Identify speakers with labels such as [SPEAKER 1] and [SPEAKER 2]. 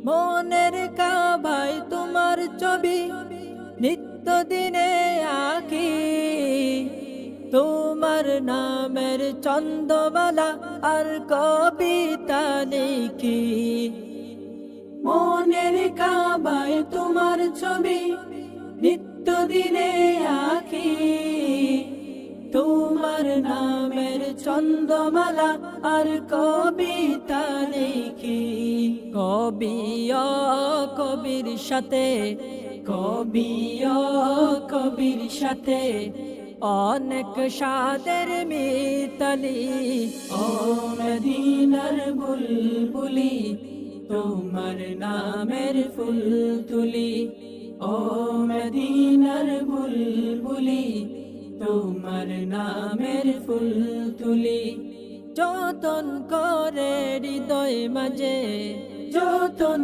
[SPEAKER 1] মনের কাবায় তোমার ছবি নিত্য দিনে আঁকি, তোমার নামের ছন্দমালা আর কবিতা লিখি। মনের কাবায় তোমার ছবি নিত্য দিনে আঁকি, তোমার নামের ছন্দমালা আর কবিতা লিখি। কবি ও কবির সাথে, কবি ও কবির সাথে অনেক সাদের মিতালি। ও মদিনার বুলবুলি, তোমার নামের ফুল তুলি। ও মদিনার বুলবুলি, তোমার নামের ফুল তুলি। যতন করে হৃদয় মাঝে, যতন